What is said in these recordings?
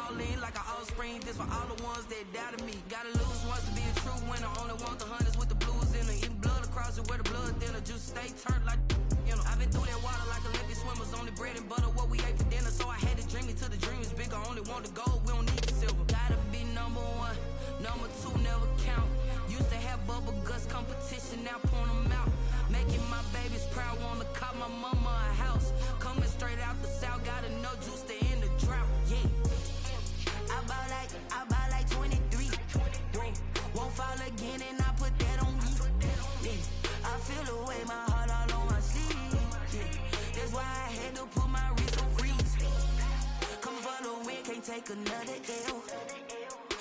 all in like an offspring. This for all the ones that doubted me. Gotta lose once to be a true winner. Only want the hunters with the blues in it. Eating blood across it where the blood thinner. Just stay turned like, you know. I've been through that water like Olympic swimmers. Only bread and butter what we ate for dinner. So I had to dream it till the dream is bigger. Only want the gold, we don't need the silver. Gotta be number one, number two never count. Used to have bubble guts competition, now point them out. Making my babies proud, wanna cop my mama a house. Coming straight out the south, gotta know juice to end the drought. Yeah, I buy like 23. Won't fall again, and I put that on me. Yeah, I feel the way, my heart all on my sleeve. Yeah, that's why I had to put my wrist on freeze. Coming for the win, can't take another L.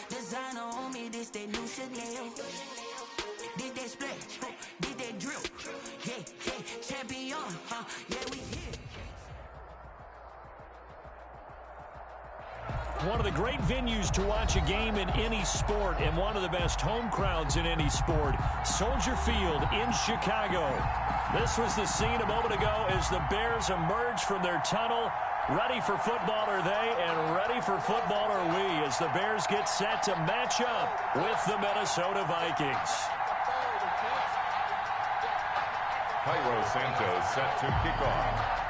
Designer on me, this that new Chanel. Did that splash, did that drill. Yeah, champion, yeah, we here. One of the great venues to watch a game in any sport, and one of the best home crowds in any sport, Soldier Field in Chicago. This was the scene a moment ago as the Bears emerged from their tunnel. Ready for football are they, and ready for football are we, as the Bears get set to match up with the Minnesota Vikings. Cairo Santos set to kick off.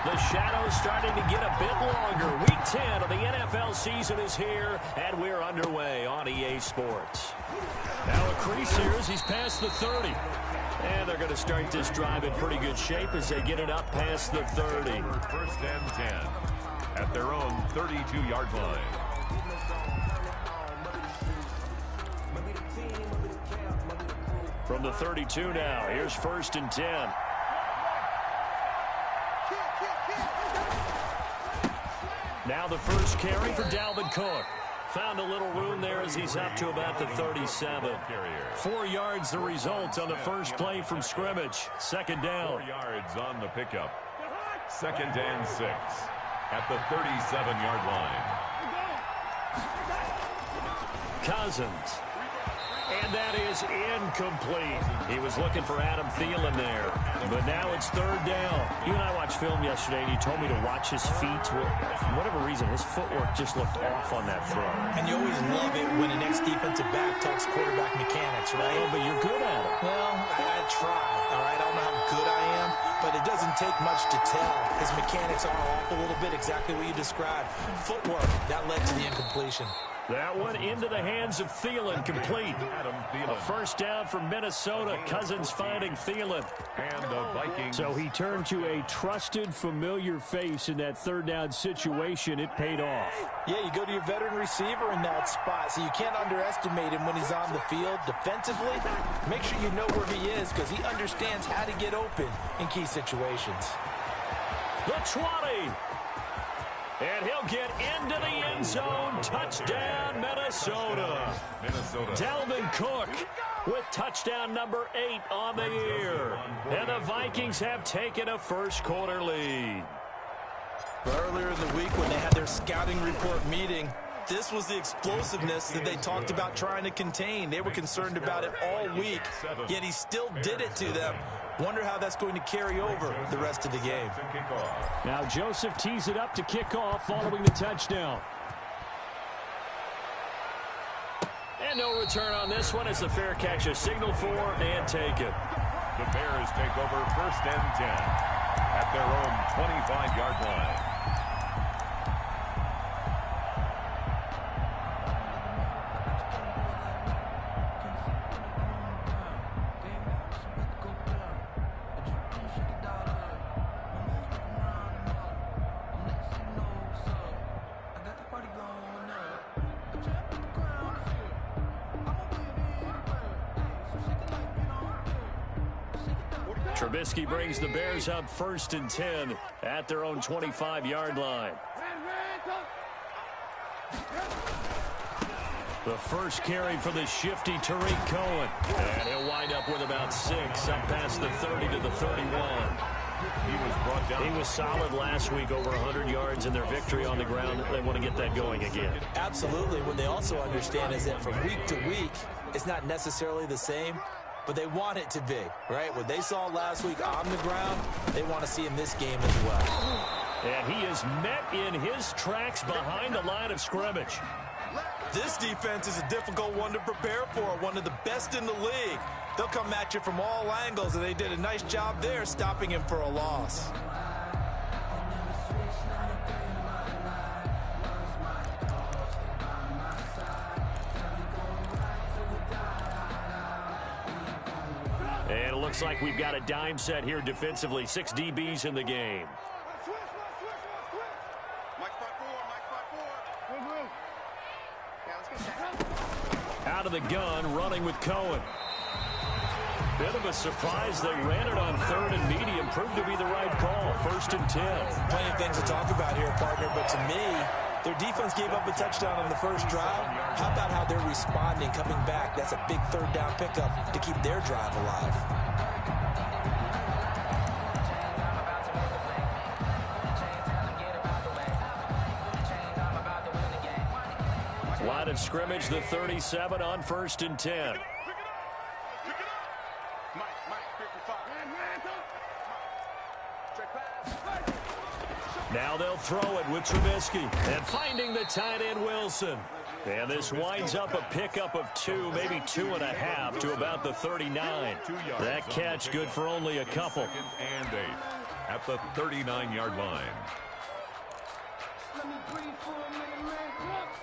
The shadow's starting to get a bit longer. Week 10 of the NFL season is here, and we're underway on EA Sports. Now a crease here as he's past the 30. And they're going to start this drive in pretty good shape as they get it up past the 30. First and 10 at their own 32-yard line. From the 32 now, here's first and 10. Now the first carry for Dalvin Cook. Found a little room there as he's up to about the 37. 4 yards the result on the first play from scrimmage. Second down. 4 yards on the pickup. Second and 6 at the 37-yard line. Cousins. And that is incomplete. He was looking for Adam Thielen there. But now it's third down. You and I watched film yesterday, and you told me to watch his feet. For whatever reason, his footwork just looked off on that throw. And you always love it when an ex-defensive back talks quarterback mechanics, right? Oh, but you're good at it. Well, I try, all right? I don't know how good I am, but it doesn't take much to tell. His mechanics are off a little bit, exactly what you described. Footwork, that led to the incompletion. That one into the hands of Thielen, complete. A first down from Minnesota. Cousins finding Thielen. And the Vikings. So he turned to a trusted, familiar face in that third down situation. It paid off. Yeah, you go to your veteran receiver in that spot, so you can't underestimate him when he's on the field. Defensively, make sure you know where he is because he understands how to get open in key situations. The 20. And he'll get into the end zone. Touchdown, Minnesota. Dalvin Cook with touchdown number 8 on the year. And the Vikings have taken a first quarter lead. Earlier in the week when they had their scouting report meeting, this was the explosiveness that they talked about trying to contain. They were concerned about it all week, yet he still did it to them. Wonder how that's going to carry over the rest of the game. Now Joseph tees it up to kick off following the touchdown. And no return on this one as the fair catch is signaled for and taken. The Bears take over first and 10 at their own 25-yard line. Trubisky brings the Bears up first and 10 at their own 25-yard line. The first carry for the shifty Tariq Cohen. And he'll wind up with about 6 up past the 30 to the 31. He was brought down. He was solid last week, over 100 yards in their victory on the ground. They want to get that going again. Absolutely. What they also understand is that from week to week, it's not necessarily the same, but they want it to be, right? What they saw last week on the ground, they want to see in this game as well. And he is met in his tracks behind the line of scrimmage. This defense is a difficult one to prepare for, one of the best in the league. They'll come at you from all angles, and they did a nice job there stopping him for a loss. And it looks like we've got a dime set here defensively. 6 DBs in the game. Out of the gun, running with Cohen. Bit of a surprise. They ran it on 3rd and medium. Proved to be the right call. 1st and 10. Plenty of things to talk about here, partner, but to me, their defense gave up a touchdown on the first drive. How about how they're responding, coming back? That's a big 3rd down pickup to keep their drive alive. Line of scrimmage, the 37 on 1st and 10. Now they'll throw it with Trubisky. And finding the tight end, Wilson. And this winds up a pickup of 2, maybe 2.5 to about the 39. That catch good for only a couple. 2nd and 8 at the 39-yard line.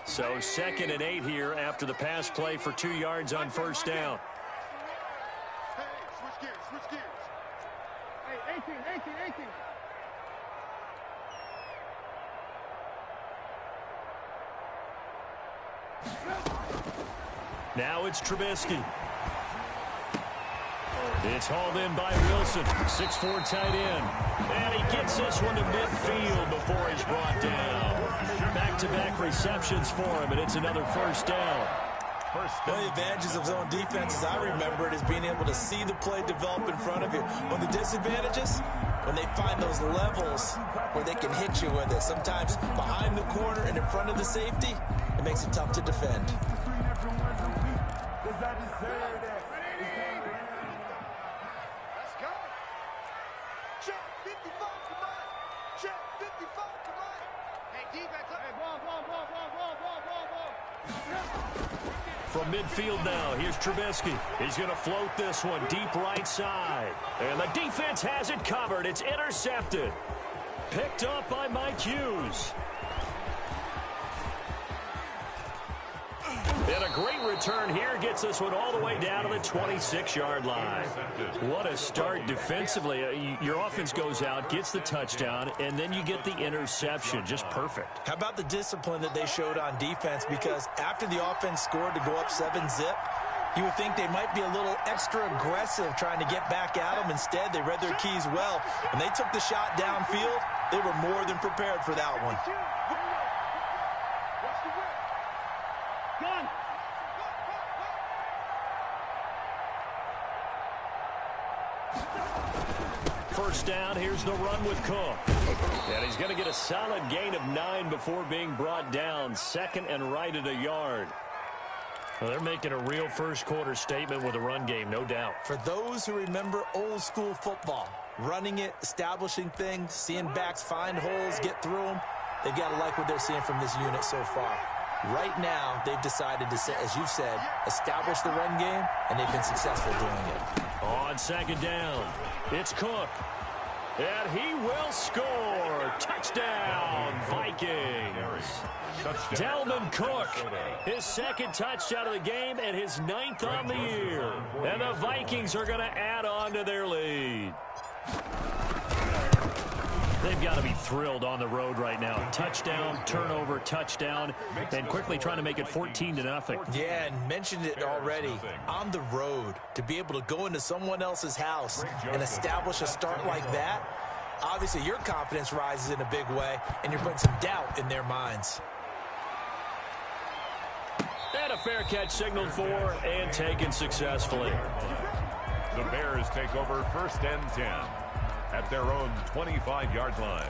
So 2nd and 8 here after the pass play for 2 yards on 1st down. Hey, switch gears. Hey, 18. Now it's Trubisky. It's hauled in by Wilson, 6'4" tight end. And he gets this one to midfield before he's brought down. Back-to-back receptions for him, and it's another 1st down. One of the advantages of zone defense, as I remember it, is being able to see the play develop in front of you. One of the disadvantages, when they find those levels where they can hit you with it. Sometimes behind the corner and in front of the safety, it makes it tough to defend. From midfield now, here's Trubisky. He's going to float this one deep right side. And the defense has it covered. It's intercepted. Picked up by Mike Hughes. And a great return here gets this one all the way down to the 26-yard line. What a start defensively. Your offense goes out, gets the touchdown, and then you get the interception. Just perfect. How about the discipline that they showed on defense? Because after the offense scored to go up 7-zip, you would think they might be a little extra aggressive trying to get back at them. Instead, they read their keys well. When they took the shot downfield, they were more than prepared for that one. First down, here's the run with Cook. And he's going to get a solid gain of 9 before being brought down. 2nd and right at a yard. Well, they're making a real first-quarter statement with a run game, no doubt. For those who remember old-school football, running it, establishing things, seeing backs find holes, get through them, they've got to like what they're seeing from this unit so far. Right now, they've decided to, as you've said, establish the run game, and they've been successful doing it. On 2nd down, it's Cook. And he will score. Touchdown, Vikings. Dalvin Cook, his 2nd touchdown of the game and his 9th on the year. And the Vikings are going to add on to their lead. They've got to be thrilled on the road right now. Touchdown, turnover, touchdown, and quickly trying to make it 14-0. Yeah, and mentioned it already. On the road, to be able to go into someone else's house and establish a start like that, obviously your confidence rises in a big way, and you're putting some doubt in their minds. And a fair catch signaled for and taken successfully. The Bears take over 1st and 10 at their own 25-yard line.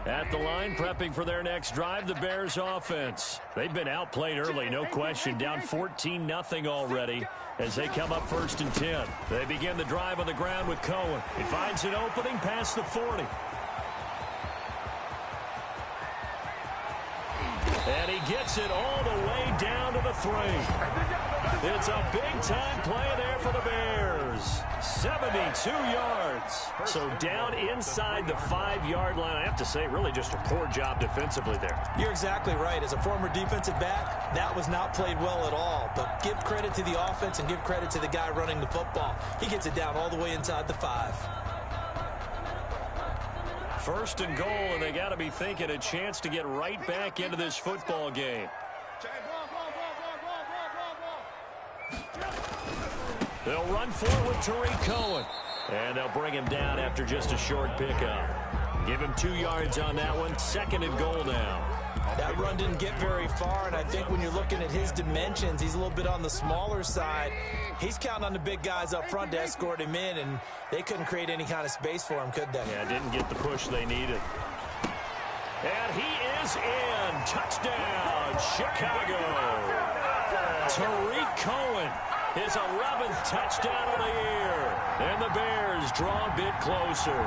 At the line, prepping for their next drive, the Bears offense. They've been outplayed early, no question. Down 14-0 already as they come up 1st and 10. They begin the drive on the ground with Cohen. He finds an opening past the 40. And he gets it all the way down to the 3. It's a big-time play there for the Bears. 72 yards. So down inside the 5-yard line. I have to say, really just a poor job defensively there. You're exactly right. As a former defensive back, that was not played well at all. But give credit to the offense and give credit to the guy running the football. He gets it down all the way inside the 5. 1st and goal, and they got to be thinking a chance to get right back into this football game. They'll run forward with Tariq Cohen. And they'll bring him down after just a short pickup. Give him 2 yards on that one. 2nd and goal now. That run didn't get very far, and I think when you're looking at his dimensions, he's a little bit on the smaller side. He's counting on the big guys up front to escort him in, and they couldn't create any kind of space for him, could they? Yeah, didn't get the push they needed. And he is in. Touchdown, Chicago. Tariq Cohen, his 11th touchdown of the year. And the Bears draw a bit closer.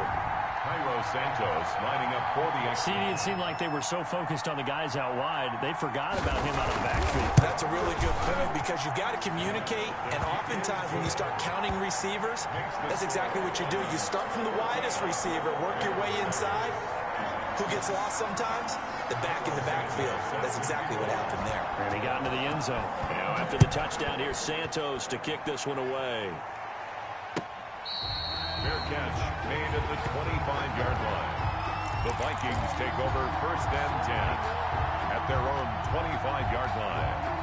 Cairo Santos lining up for the See, it seemed like they were so focused on the guys out wide, they forgot about him out of the backfield. That's a really good point because you've got to communicate, and oftentimes when you start counting receivers, that's exactly what you do. You start from the widest receiver, work your way inside. Who gets lost sometimes? The back in the backfield. That's exactly what happened there. And he got into the end zone. Now after the touchdown, here's Santos to kick this one away. fair catch made at the 25-yard line. The Vikings take over 1st and 10 at their own 25-yard line.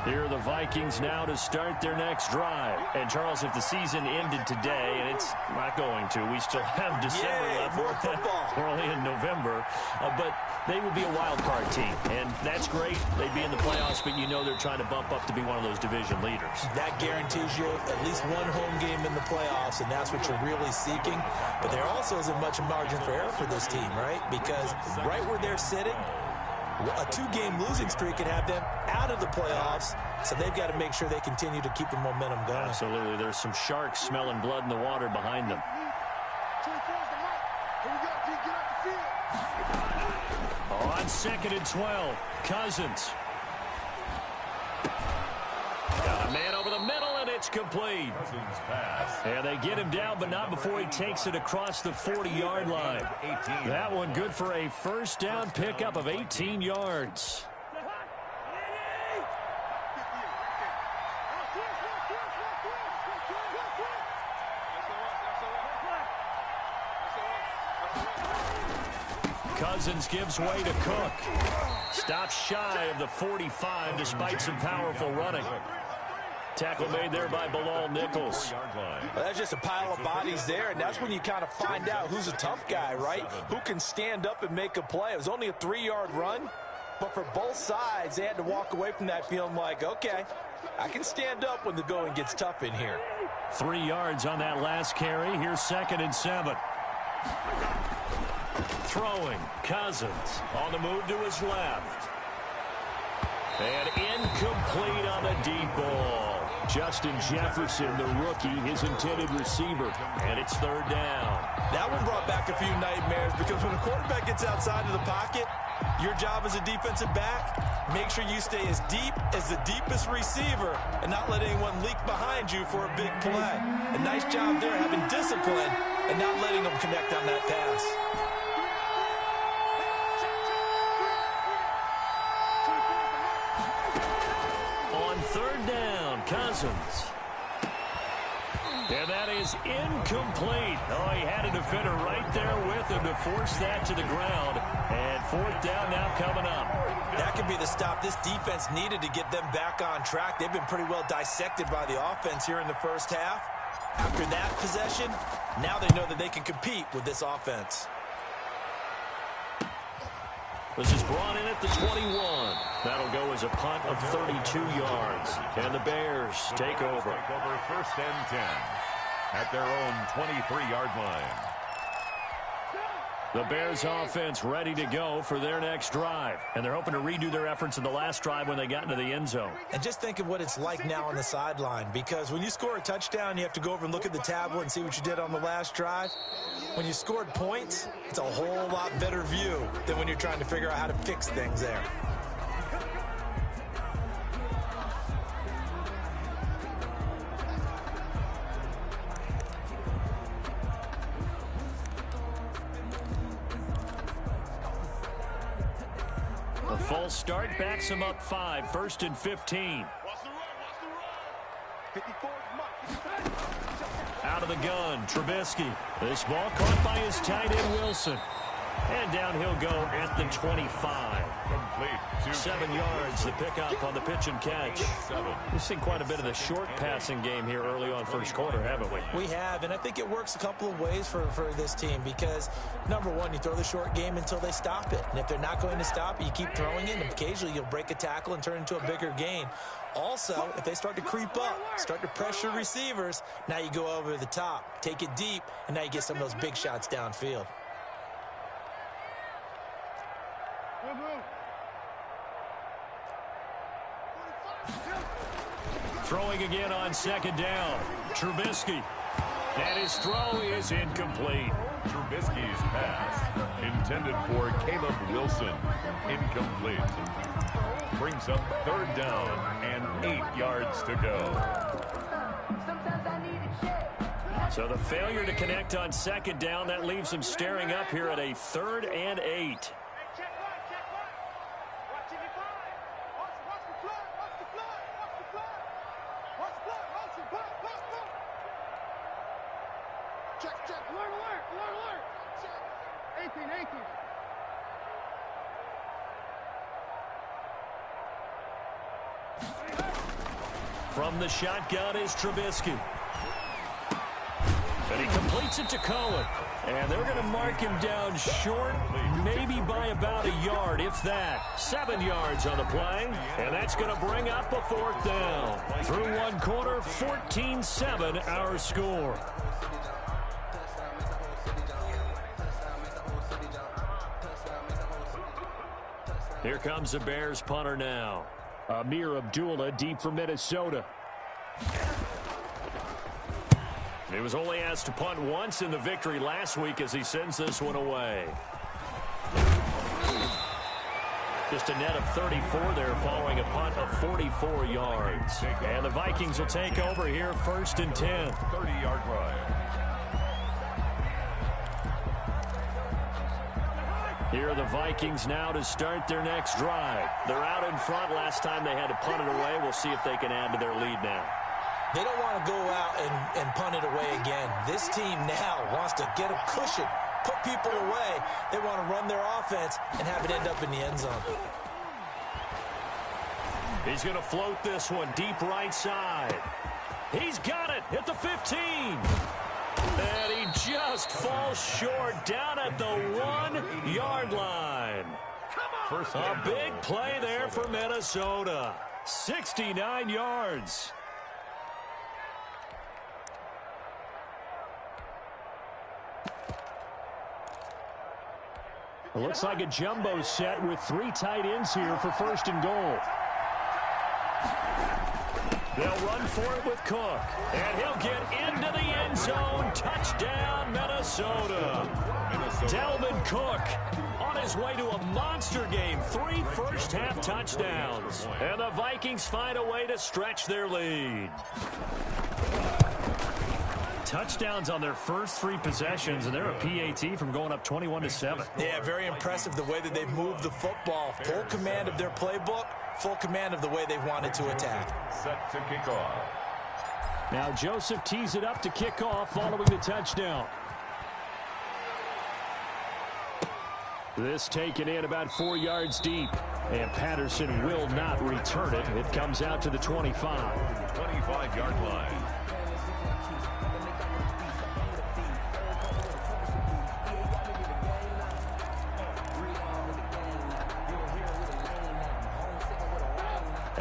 Here are the Vikings now to start their next drive. And, Charles, if the season ended today, and it's not going to, we still have December left. More football. We're only in November. But they would be a wild card team, and that's great. They'd be in the playoffs, but you know they're trying to bump up to be one of those division leaders. That guarantees you at least one home game in the playoffs, and that's what you're really seeking. But there also isn't much margin for error for this team, right? Because right where they're sitting, a 2-game losing streak could have them out of the playoffs, so they've got to make sure they continue to keep the momentum going. Absolutely. There's some sharks smelling blood in the water behind them. On 2nd and 12, Cousins. Got a man over the middle, and it's complete. Cousins pass. And they get him down, but not before he takes it across the 40-yard line. That one good for a first down pickup of 18 yards. Cousins gives way to Cook. Stops shy of the 45 despite some powerful running. Tackle made there by Bilal Nichols. Well, that's just a pile of bodies there, and that's when you kind of find out who's a tough guy, right? Who can stand up and make a play. It was only a 3-yard run, but for both sides, they had to walk away from that feeling like, okay, I can stand up when the going gets tough in here. 3 yards on that last carry. Here's 2nd and 7. Throwing, Cousins on the move to his left. And incomplete on the deep ball. Justin Jefferson, the rookie, his intended receiver. And it's 3rd down. That one brought back a few nightmares because when a quarterback gets outside of the pocket, your job as a defensive back, make sure you stay as deep as the deepest receiver and not let anyone leak behind you for a big play. A nice job there having discipline and not letting them connect on that pass. On 3rd down, Cousins. And that is incomplete. Oh, he had a defender right there with him to force that to the ground. And 4th down now coming up. That could be the stop this defense needed to get them back on track. They've been pretty well dissected by the offense here in the first half. After that possession, now they know that they can compete with this offense. This is brought in at the 21. That'll go as a punt of 32 yards. And the Bears take over. First and 10 at their own 23-yard line. The Bears offense ready to go for their next drive. And they're hoping to redo their efforts in the last drive when they got into the end zone. And just think of what it's like now on the sideline, because when you score a touchdown, you have to go over and look at the tablet and see what you did on the last drive. When you scored points, it's a whole lot better view than when you're trying to figure out how to fix things there. A false start backs him up 5, 1st and 15. Out of the gun, Trubisky. This ball caught by his tight end, Wilson. And down he'll go at the 25. Complete. 7 yards, the pickup on the pitch and catch. We've seen quite a bit of the short passing game here early on first quarter, haven't we? We have, and I think it works a couple of ways for this team because, number one, you throw the short game until they stop it. And if they're not going to stop it, you keep throwing it, and occasionally you'll break a tackle and turn into a bigger gain. Also, if they start to creep up, start to pressure receivers, now you go over the top, take it deep, and now you get some of those big shots downfield. Throwing again on 2nd down. Trubisky. And his throw is incomplete. Trubisky's pass intended for Caleb Wilson. Incomplete. Brings up 3rd down and 8 yards to go. So the failure to connect on 2nd down, that leaves him staring up here at a 3rd and 8. From the shotgun is Trubisky. And he completes it to Cohen. And they're going to mark him down short, maybe by about a yard, if that. 7 yards on the play. And that's going to bring up a 4th down. Through one quarter, 14-7 our score. Here comes the Bears punter now. Amir Abdullah deep for Minnesota. He was only asked to punt once in the victory last week as he sends this one away. Just a net of 34 there following a punt of 44 yards. And the Vikings will take over here 1st and 10. 30-yard line. Here are the Vikings now to start their next drive. They're out in front. Last time they had to punt it away. We'll see if they can add to their lead now. They don't want to go out and punt it away again. This team now wants to get a cushion, put people away. They want to run their offense and have it end up in the end zone. He's going to float this one deep right side. He's got it at the 15. And he just falls short down at the 1-yard line. A big play there for Minnesota. 69 yards. It looks like a jumbo set with 3 tight ends here for 1st and goal. They'll run for it with Cook. And he'll get into the end zone. Touchdown, Minnesota. Dalvin Cook on his way to a monster game. 3 first-half touchdowns. And the Vikings find a way to stretch their lead. Touchdowns on their first 3 possessions, and they're a PAT from going up 21-7. Yeah, very impressive the way that they've moved the football. Full command of their playbook, full command of the way they've wanted to attack. Set to kick off. Now Joseph tees it up to kick off following the touchdown. This taken in about 4 yards deep, and Patterson will not return it. It comes out to the 25. 25-yard line.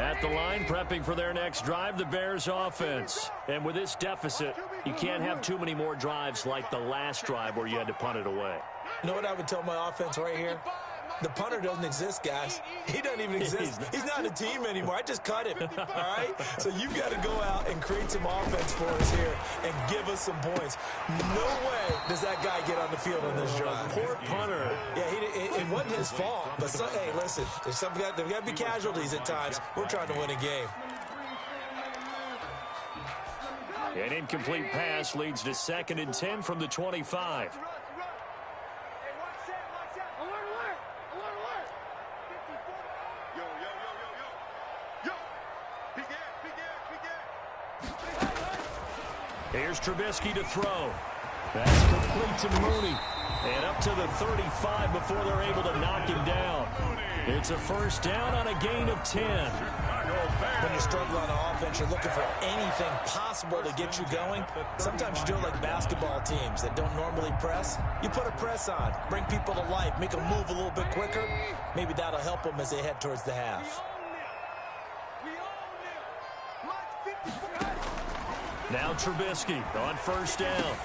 At the line, prepping for their next drive, the Bears offense. And with this deficit, you can't have too many more drives like the last drive where you had to punt it away. You know what I would tell my offense right here? The punter doesn't exist, guys. He doesn't even exist. He's not a team anymore. I just cut him, all right? So you've got to go out and create some offense for us here and give us some points. No way does that guy get on the field on this drive. Poor punter. Yeah, it wasn't his fault. But, hey, listen, there's got to be casualties at times. We're trying to win a game. An incomplete pass leads to 2nd and 10 from the 25. Here's Trubisky to throw. That's complete to Mooney. And up to the 35 before they're able to knock him down. It's a first down on a gain of 10. When you struggle on offense, you're looking for anything possible to get you going. Sometimes you do it like basketball teams that don't normally press. You put a press on, bring people to life, make them move a little bit quicker. Maybe that'll help them as they head towards the half. Now Trubisky on first down.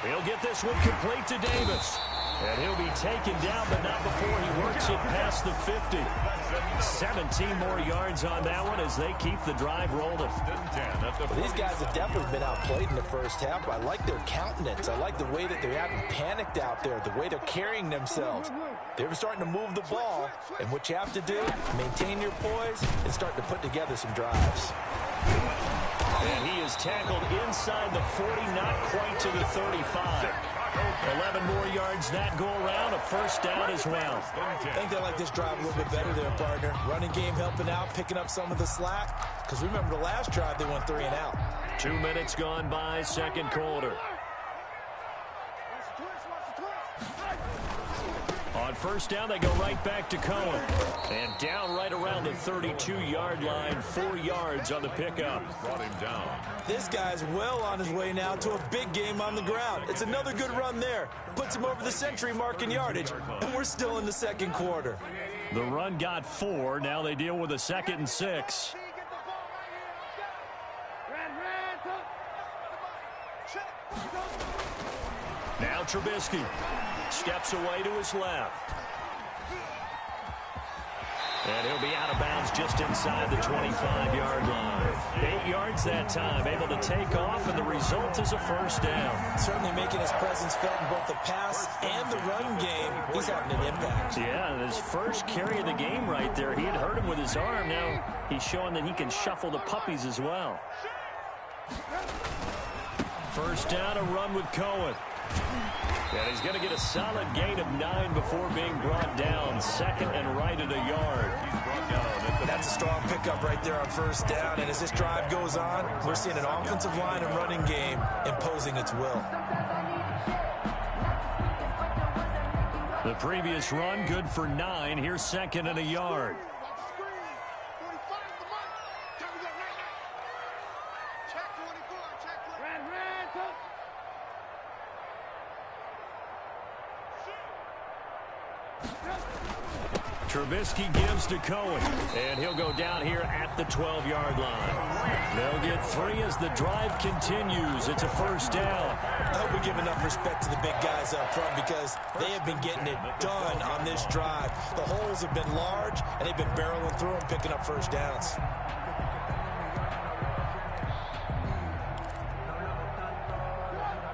He'll get this one complete to Davis. And he'll be taken down, but not before he works it past the 50. 17 more yards on that one as they keep the drive rolling. Well, these guys have definitely been outplayed in the first half. I like their countenance. I like the way that they haven't panicked out there, the way they're carrying themselves. They're starting to move the ball, and what you have to do, maintain your poise and start to put together some drives. And he is tackled inside the 40, not quite to the 35. 11 more yards that go around, a first down as well. I think they like this drive a little bit better there, partner. Running game helping out, picking up some of the slack. Because remember the last drive, they went 3 and out. 2 minutes gone by, second quarter. On first down, they go right back to Cohen. And down right around the 32-yard line, 4 yards on the pickup. Brought him down. This guy's well on his way now to a big game on the ground. It's another good run there. Puts him over the century mark in yardage, and we're still in the second quarter. The run got 4. Now they deal with a 2nd and 6. Now Trubisky steps away to his left. And he'll be out of bounds just inside the 25-yard line. 8 yards that time, able to take off, and the result is a first down. Certainly making his presence felt in both the pass and the run game. He's having an impact. Yeah, and his first carry of the game right there. He had hurt him with his arm. Now he's showing that he can shuffle the puppies as well. First down, a run with Cohen. And he's going to get a solid gain of 9 before being brought down. 2nd and right at a yard. That's a strong pickup right there on first down. And as this drive goes on, we're seeing an offensive line and running game imposing its will. The previous run good for 9. Here's 2nd and a yard. Trubisky gives to Cohen, and he'll go down here at the 12-yard line. They'll get 3 as the drive continues. It's a first down. I hope we give enough respect to the big guys up front because they have been getting it done on this drive. The holes have been large, and they've been barreling through and picking up first downs.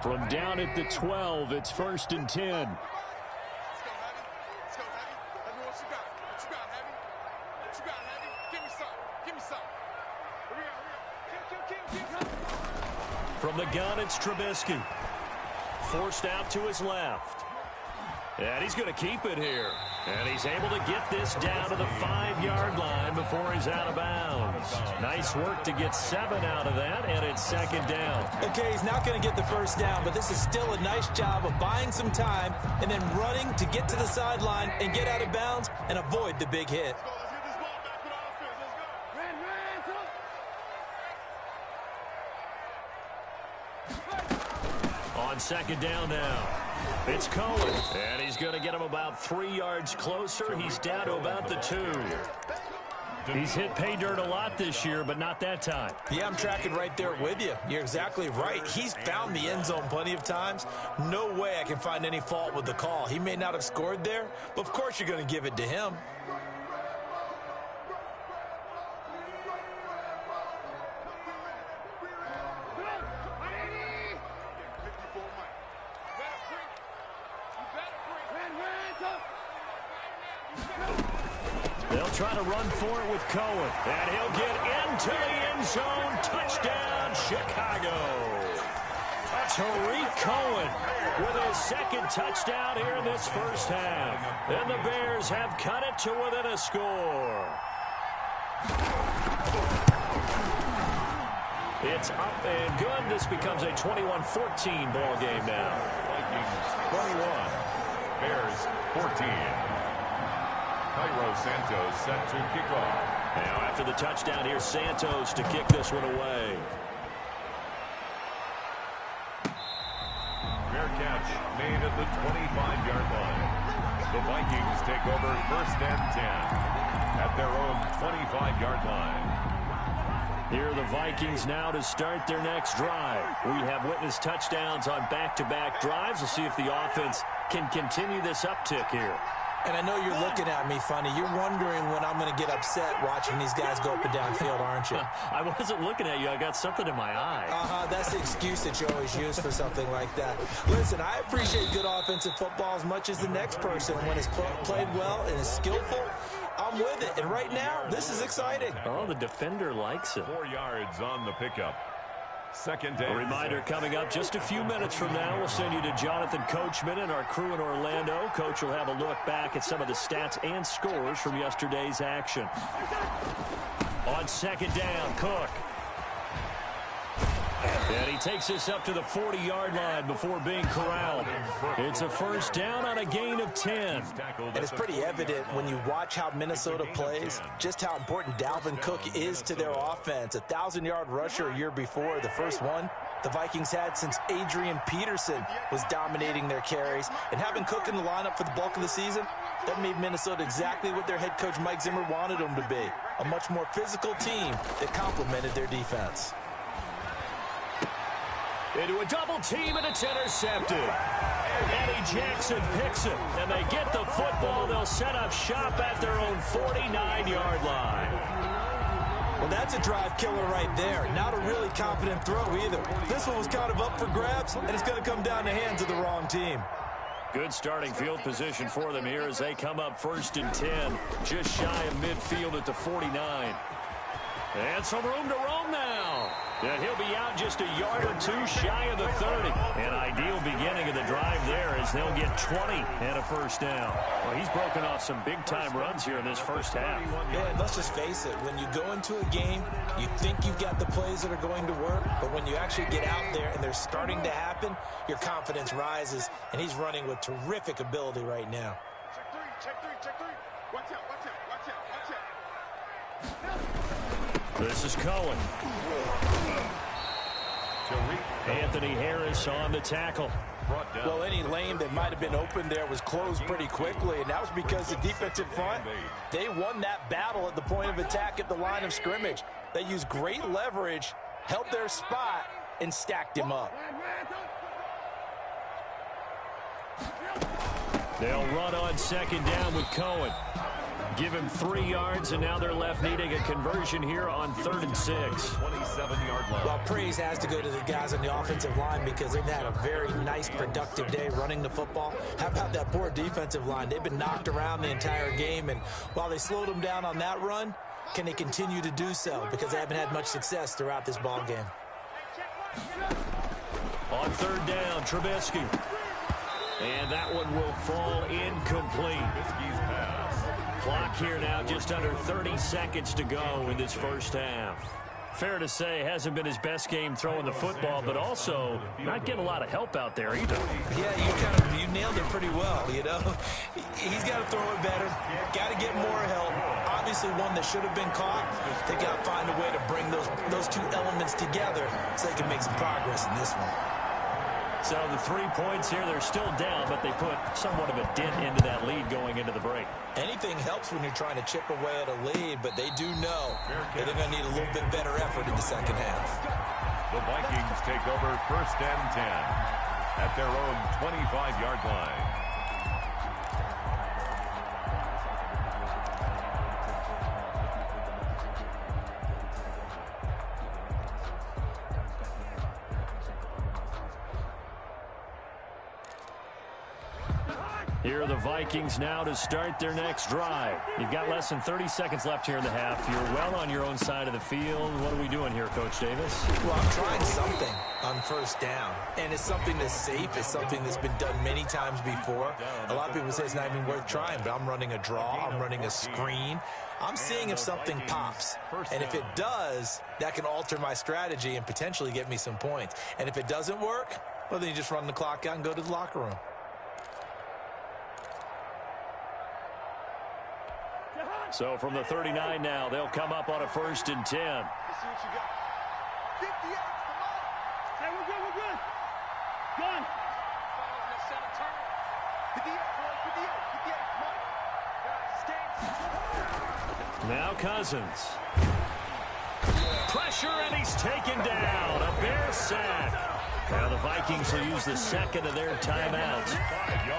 From down at the 12, it's 1st and 10. From the gun, it's Trubisky. Forced out to his left. And he's going to keep it here. And he's able to get this down to the 5-yard line before he's out of bounds. Nice work to get 7 out of that, and it's 2nd down. Okay, he's not going to get the first down, but this is still a nice job of buying some time and then running to get to the sideline and get out of bounds and avoid the big hit. On 2nd down now, it's Cohen, and he's going to get him about 3 yards closer. He's down to about the 2. He's hit pay dirt a lot this year, but not that time. Yeah, I'm tracking right there with you. You're exactly right. He's found the end zone plenty of times. No way I can find any fault with the call. He may not have scored there, but of course you're going to give it to him. They'll try to run for it with Cohen. And he'll get into the end zone. Touchdown, Chicago. Tariq Cohen with his second touchdown here in this first half. And the Bears have cut it to within a score. It's up and good. This becomes a 21-14 ball game now. Vikings 21, Bears 14. Cairo Santos set to kick off. Now after the touchdown, here's Santos to kick this one away. Fair catch made at the 25-yard line. The Vikings take over first and 10 at their own 25-yard line. Here are the Vikings now to start their next drive. We have witnessed touchdowns on back-to-back drives. We'll see if the offense can continue this uptick here. And I know you're looking at me funny. You're wondering when I'm going to get upset watching these guys go up and down field, aren't you? I wasn't looking at you. I got something in my eye. That's the excuse that you always use for something like that. Listen, I appreciate good offensive football as much as the next person. When it's played well and is skillful, I'm with it. And right now, this is exciting. Oh, the defender likes it. 4 yards on the pickup. Second down. A reminder coming up just a few minutes from now. We'll send you to Jonathan Coachman and our crew in Orlando. Coach will have a look back at some of the stats and scores from yesterday's action. On second down, Cook. And he takes this up to the 40-yard line before being corralled. It's a first down on a gain of 10. And it's pretty evident when you watch how Minnesota plays, just how important Dalvin Cook is to their offense. A 1,000-yard rusher a year before, the first one the Vikings had since Adrian Peterson was dominating their carries. And having Cook in the lineup for the bulk of the season, that made Minnesota exactly what their head coach Mike Zimmer wanted them to be. A much more physical team that complemented their defense. Into a double team, and it's intercepted. Eddie Jackson picks it, and they get the football. They'll set up shop at their own 49-yard line. Well, that's a drive killer right there. Not a really confident throw either. This one was kind of up for grabs, and it's going to come down the hands of the wrong team. Good starting field position for them here as they come up first and 10, just shy of midfield at the 49. And some room to roam now. And he'll be out just a yard or two shy of the 30. An ideal beginning of the drive there as they'll get 20 and a first down. Well, he's broken off some big-time runs here in this first half. Yeah, and let's just face it. When you go into a game, you think you've got the plays that are going to work. But when you actually get out there and they're starting to happen, your confidence rises. And he's running with terrific ability right now. Check three. Watch out. This is Cohen. Anthony Harris on the tackle. Well, any lane that might have been open there was closed pretty quickly, and that was because the defensive front, they won that battle at the point of attack at the line of scrimmage. They used great leverage, held their spot, and stacked him up. They'll run on second down with Cohen. Give him 3 yards, and now they're left needing a conversion here on 3rd and 6. 27-yard line. Well, praise has to go to the guys on the offensive line because they've had a very nice, productive day running the football. How about that poor defensive line? They've been knocked around the entire game, and while they slowed them down on that run, can they continue to do so? Because they haven't had much success throughout this ball game. On 3rd down, Trubisky. And that one will fall incomplete. Trubisky's pass. Clock here now, just under 30 seconds to go in this first half. Fair to say, hasn't been his best game throwing the football, but also not getting a lot of help out there either. Yeah, you nailed it pretty well, you know. He's got to throw it better, got to get more help. Obviously one that should have been caught. They got to find a way to bring those two elements together so they can make some progress in this one. So the 3 points here, they're still down, but they put somewhat of a dent into that lead going into the break. Anything helps when you're trying to chip away at a lead, but they do know that they're going to need a little bit better effort in the second half. The Vikings take over 1st and 10 at their own 25-yard line. Here are the Vikings now to start their next drive. You've got less than 30 seconds left here in the half. You're well on your own side of the field. What are we doing here, Coach Davis? Well, I'm trying something on 1st down, and it's something that's safe. It's something that's been done many times before. A lot of people say it's not even worth trying, but I'm running a draw. I'm running a screen. I'm seeing if something pops, and if it does, that can alter my strategy and potentially get me some points. And if it doesn't work, well, then you just run the clock out and go to the locker room. So from the 39 now, they'll come up on a 1st and 10. Let's see what you got. 58, come on. Hey, we're good, we're good. Done. Set a turn. 58, boy, 58, come on. Guys, Now Cousins. Pressure, and he's taken down. A Bear sack. Now the Vikings will use the second of their timeouts,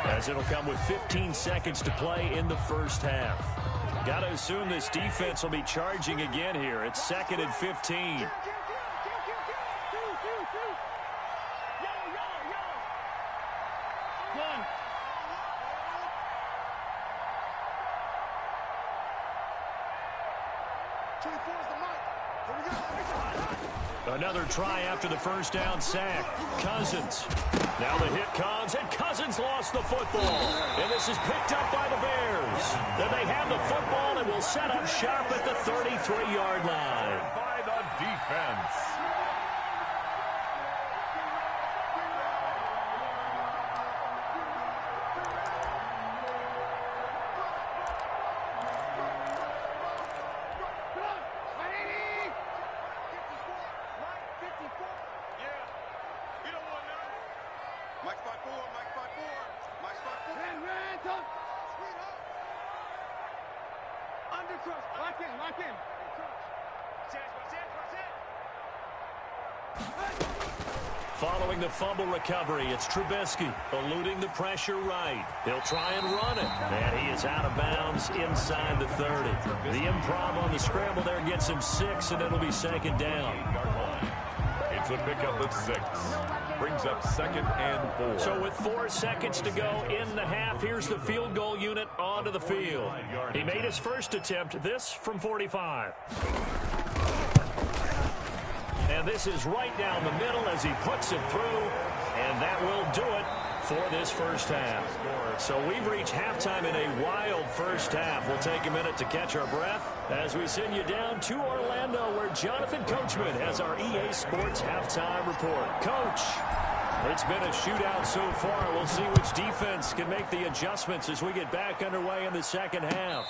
as it'll come with 15 seconds to play in the 1st half. Got to assume this defense will be charging again here. It's 2nd and 15. Another try after the 1st down sack. Cousins. Now the hit comes, and Cousins lost the football. And this is picked up by the Bears. Then they have the football and will set up shop at the 33-yard line. By the defense. Following the fumble recovery, it's Trubisky eluding the pressure right. He'll try and run it, and he is out of bounds inside the 30. The improv on the scramble there gets him 6, and it'll be 2nd down. It's a pickup of 6. Brings up 2nd and 4. So with 4 seconds to go in the half, here's the field goal unit onto the field. He made his first attempt, this from 45. And this is right down the middle as he puts it through, and that will do it for this 1st half. So we've reached halftime in a wild 1st half. We'll take a minute to catch our breath as we send you down to Orlando, where Jonathan Coachman has our EA Sports halftime report. Coach, it's been a shootout so far. We'll see which defense can make the adjustments as we get back underway in the 2nd half.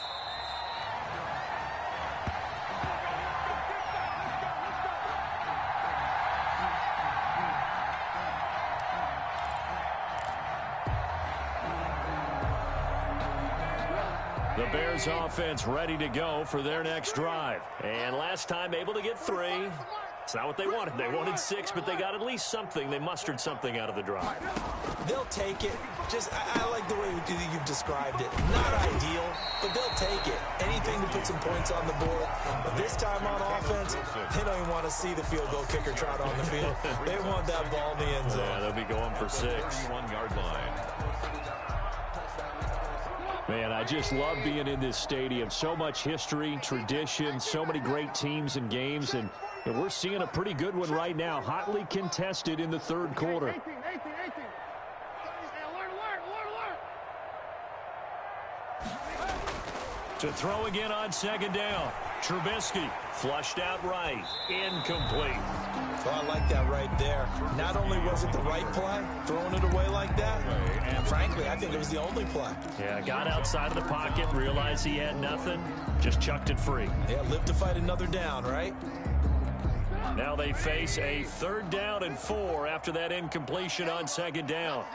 The Bears offense ready to go for their next drive. And last time able to get 3. It's not what they wanted. They wanted 6, but they got at least something. They mustered something out of the drive. They'll take it. I like the way you've described it. Not ideal, but they'll take it. Anything to put some points on the board. But this time on offense, they don't even want to see the field goal kicker trot on the field. They want that ball in the end zone. Yeah, they'll be going for 6. 31-yard line. Man, I just love being in this stadium. So much history, tradition, so many great teams and games, and we're seeing a pretty good one right now, hotly contested in the 3rd quarter. 18. To throw again on 2nd down. Trubisky flushed out right. Incomplete. Well, I like that right there. Not only was it the right play, throwing it away like that, and frankly, I think it was the only play. Yeah, got outside of the pocket, realized he had nothing, just chucked it free. Yeah, live to fight another down, right? Now they face a 3rd down and 4 after that incompletion on 2nd down.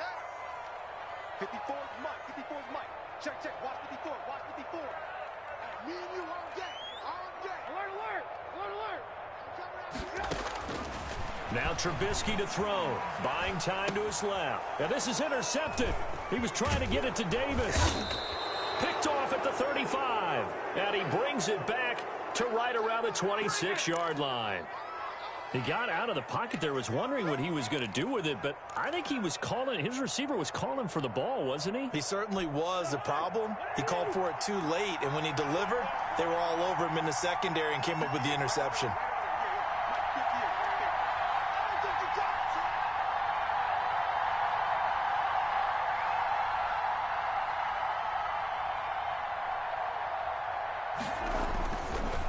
54 is Mike. 54 is Mike. Check, check. Watch 54. Watch 54. Me and you on deck. On deck. Alert, alert. Alert, alert. Now Trubisky to throw. Buying time to his left. Now this is intercepted. He was trying to get it to Davis. Picked off at the 35. And he brings it back to right around the 26-yard line. He got out of the pocket there, was wondering what he was going to do with it, but I think he was calling, his receiver was calling for the ball, wasn't he? He certainly was. The problem, he called for it too late, and when he delivered, they were all over him in the secondary and came up with the interception.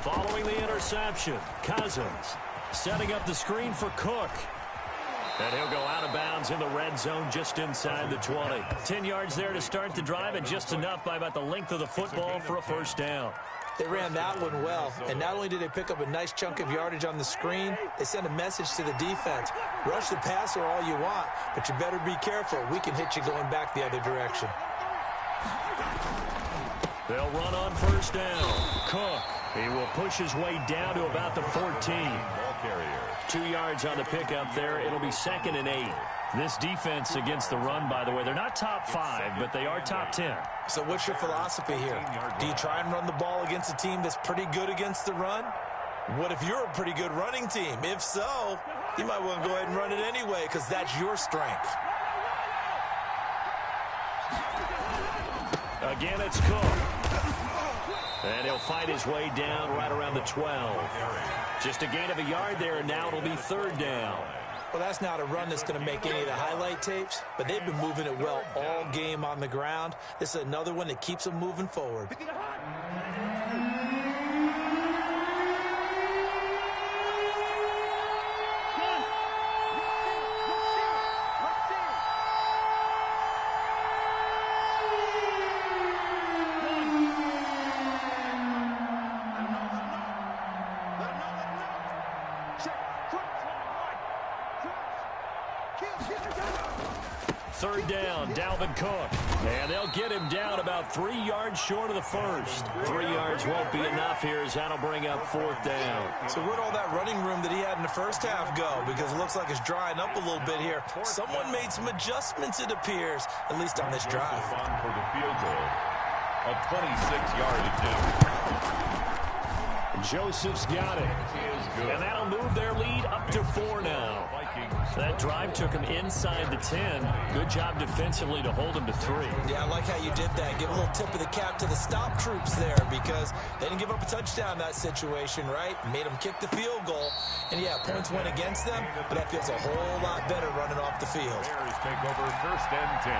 Following the interception, Cousins setting up the screen for Cook. And he'll go out of bounds in the red zone just inside the 20. 10 yards there to start the drive, and just enough by about the length of the football for a 1st down. They ran that one well, and not only did they pick up a nice chunk of yardage on the screen, they sent a message to the defense. Rush the passer all you want, but you better be careful. We can hit you going back the other direction. They'll run on 1st down. Cook. He will push his way down to about the 14. Ball carrier. 2 yards on the pickup there. It'll be 2nd and 8. This defense against the run, by the way, they're not top 5, but they are top 10. So what's your philosophy here? Do you try and run the ball against a team that's pretty good against the run? What if you're a pretty good running team? If so, you might want to go ahead and run it anyway, because that's your strength. Again, it's Cook. And he'll fight his way down right around the 12. Just a gain of a yard there, and now it'll be 3rd down. Well, that's not a run that's going to make any of the highlight tapes, but they've been moving it well all game on the ground. This is another one that keeps them moving forward. Third down, Dalvin Cook. And they'll get him down about 3 yards short of the first. 3 yards won't be enough here as that'll bring up 4th down. So where'd all that running room that he had in the first half go? Because it looks like it's drying up a little bit here. Someone made some adjustments, it appears, at least on this drive. For the field goal. A 26-yard attempt. Joseph's got it. And that'll move their lead up to 4 now. That drive took him inside the 10. Good job defensively to hold him to 3. Yeah, I like how you did that. Give a little tip of the cap to the stop troops there, because they didn't give up a touchdown in that situation, right? Made them kick the field goal. And, yeah, points went against them, but that feels a whole lot better running off the field. Bears take over 1st and 10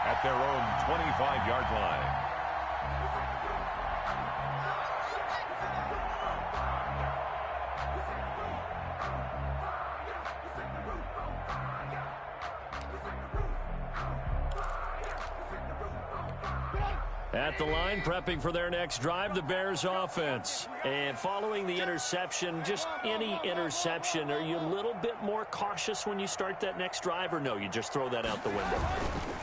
at their own 25-yard line. At the line, prepping for their next drive, the Bears offense. And following the interception, just any interception, are you a little bit more cautious when you start that next drive, or no, you just throw that out the window?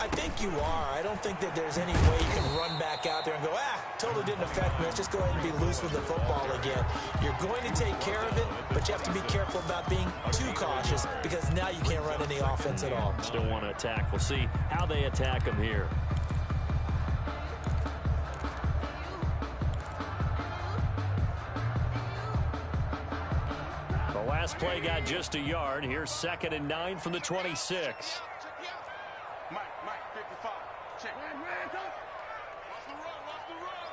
I think you are. I don't think that there's any way you can run back out there and go, totally didn't affect me. Let's just go ahead and be loose with the football again. You're going to take care of it, but you have to be careful about being too cautious, because now you can't run any offense at all. Still want to attack. We'll see how they attack them here. Last play got just a yard. Here's 2nd and 9 from the 26. Mike, 55. Check. Watch the run.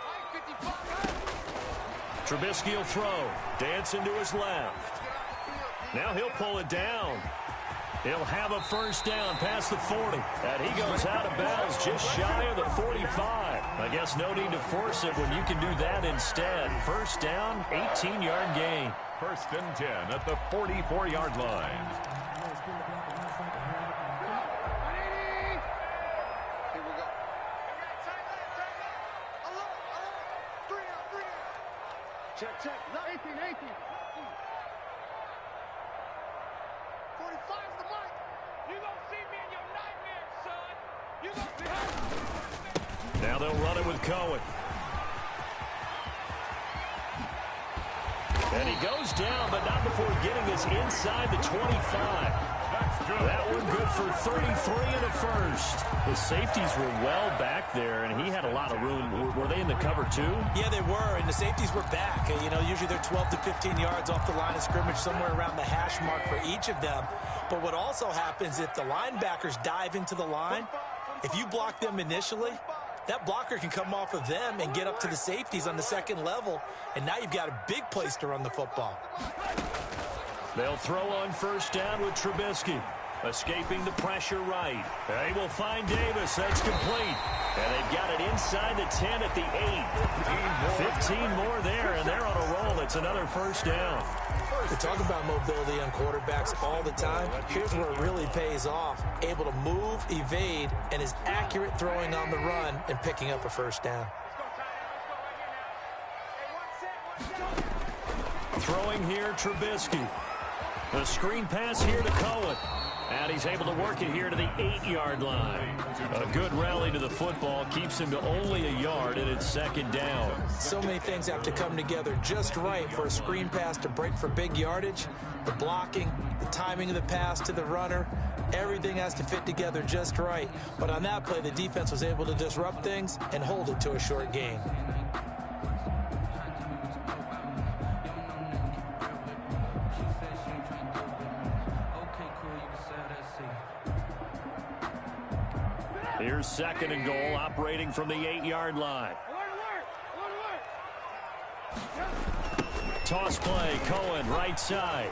Mike, 55. Trubisky will throw. Dancing to his left. Now he'll pull it down. He'll have a 1st down past the 40. And he goes out of bounds just shy of the 45. I guess no need to force it when you can do that instead. 1st down, 18-yard gain. 1st and 10 at the 44-yard line. Here we go. Check. 18. Now they'll run it with Cohen. And he goes down, but not before getting us inside the 25. That one good for 33 and a first. The safeties were well back there, and he had a lot of room. Were they in the cover too? Yeah, they were, and the safeties were back. You know, usually they're 12 to 15 yards off the line of scrimmage, somewhere around the hash mark for each of them. But what also happens if the linebackers dive into the line, if you block them initially, that blocker can come off of them and get up to the safeties on the second level, and now you've got a big place to run the football. They'll throw on first down with Trubisky. Escaping the pressure right. They will find Davis. That's complete. And they've got it inside the 10 at the 8. 15 more there, and they're on a roll. It's another first down. We talk about mobility on quarterbacks all the time. Here's where it really pays off. Able to move, evade, and is accurate throwing on the run and picking up a first down. Throwing here, Trubisky. The screen pass here to Cohen. And he's able to work it here to the 8-yard line. A good rally to the football keeps him to only a yard, and it's second down. So many things have to come together just right for a screen pass to break for big yardage. The blocking, the timing of the pass to the runner, everything has to fit together just right. But on that play, the defense was able to disrupt things and hold it to a short gain. Here's second and goal, operating from the 8-yard line. Toss play, Cohen, right side.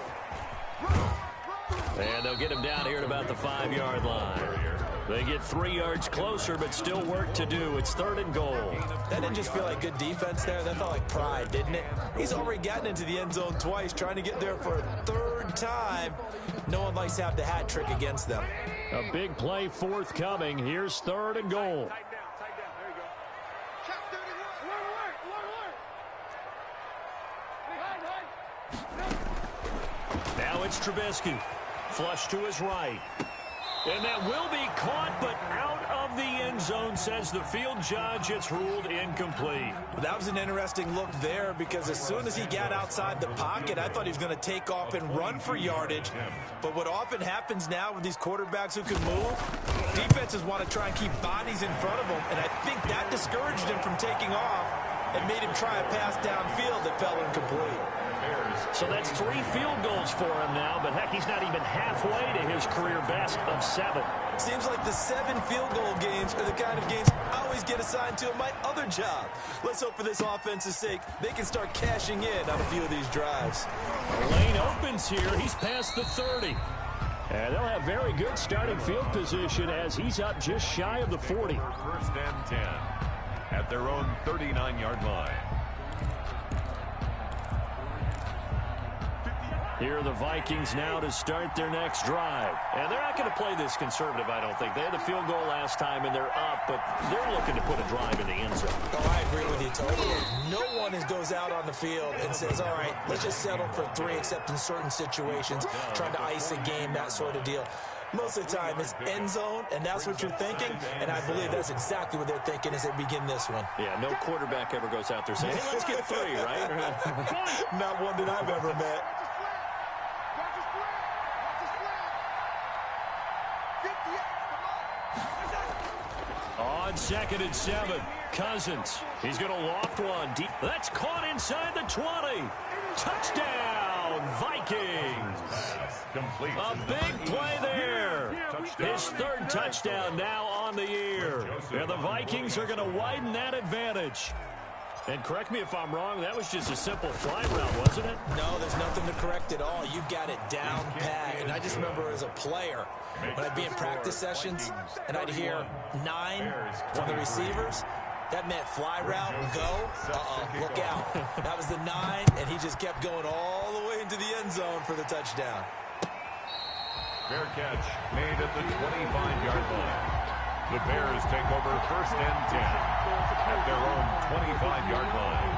And they'll get him down here at about the 5-yard line. They get 3 yards closer, but still work to do. It's third and goal. That didn't just feel like good defense there. That felt like pride, didn't it? He's already gotten into the end zone twice, trying to get there for a third time. No one likes to have the hat trick against them. A big play forthcoming. Here's third and goal. Now it's Trubisky. Flush to his right. And that will be caught, but out of the end zone, says the field judge. It's ruled incomplete. That was an interesting look there, because as soon as he got outside the pocket, I thought he was going to take off and run for yardage. But what often happens now with these quarterbacks who can move, defenses want to try and keep bodies in front of them, and I think that discouraged him from taking off and made him try a pass downfield that fell incomplete. So that's 3 field goals for him now, but heck, he's not even halfway to his career best of 7. Seems like the 7 field goal games are the kind of games I always get assigned to in my other job. Let's hope for this offense's sake they can start cashing in on a few of these drives. Lane opens here. He's past the 30. And they'll have very good starting field position as he's up just shy of the 40. First and 10 at their own 39-yard line. Here are the Vikings now to start their next drive. And they're not going to play this conservative, I don't think. They had the field goal last time, and they're up, but they're looking to put a drive in the end zone. Oh, I agree with you totally. No one goes out on the field and says, all right, let's just settle for 3, except in certain situations, trying to ice a game, that sort of deal. Most of the time, it's end zone, and that's what you're thinking, and I believe that's exactly what they're thinking as they begin this one. Yeah, no quarterback ever goes out there saying, hey, let's get 3, right? Not one that I've ever met. On second and 7, Cousins. He's going to loft one deep. That's caught inside the 20. Touchdown, Vikings. A big play there. His 3rd touchdown now on the year. And the Vikings are going to widen that advantage. And correct me if I'm wrong, that was just a simple fly route, wasn't it? No, there's nothing to correct at all. You got it down pat. And I just remember as a player, when I'd be in practice sessions and I'd hear 9 from the receivers, that meant fly route, go, look out. That was the 9, and he just kept going all the way into the end zone for the touchdown. Fair catch made at the 25-yard line. The Bears take over first and 10 at their own 25-yard line.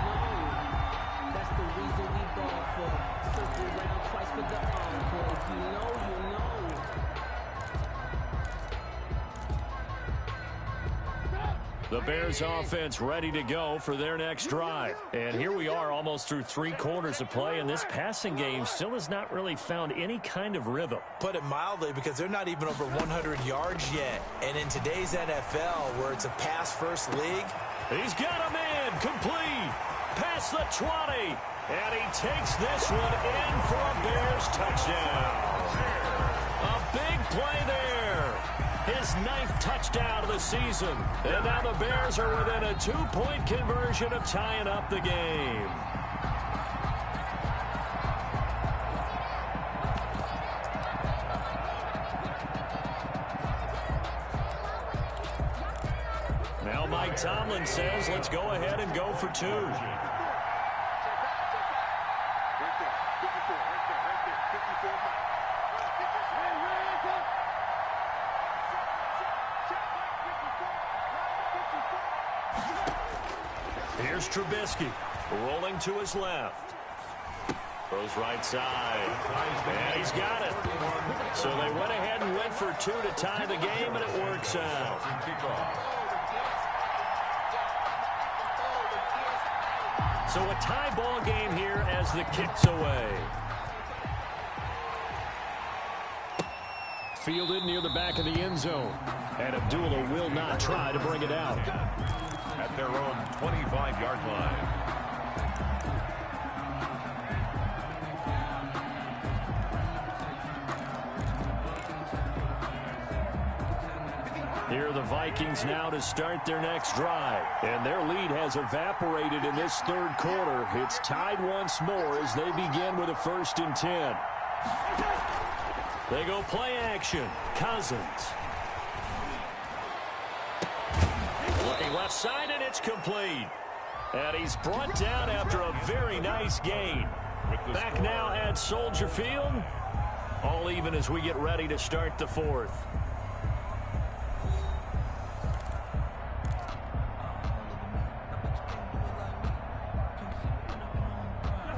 That's the reason we ball for. Circle around twice for the encore. If you know, you know. The Bears offense ready to go for their next drive. And here we are almost through 3 quarters of play, and this passing game still has not really found any kind of rhythm. Put it mildly, because they're not even over 100 yards yet. And in today's NFL, where it's a pass-first league, he's got a man complete past the 20. And he takes this one in for a Bears touchdown. A big play there. His 9th touchdown of the season. And now the Bears are within a 2-point conversion of tying up the game. Now Mike Tomlin says, let's go ahead and go for 2. Here's Trubisky, rolling to his left. Throws right side, and he's got it. So they went ahead and went for 2 to tie the game, and it works out. So a tie ball game here as the kick's away. Fielded near the back of the end zone. And Abdullah will not try to bring it out. At their own 25-yard line. Here are the Vikings now to start their next drive. And their lead has evaporated in this 3rd quarter. It's tied once more as they begin with a 1st and 10. They go play action. Cousins. Looking left side, and it's complete. And he's brought down after a very nice gain. Back now at Soldier Field. All even as we get ready to start the 4th.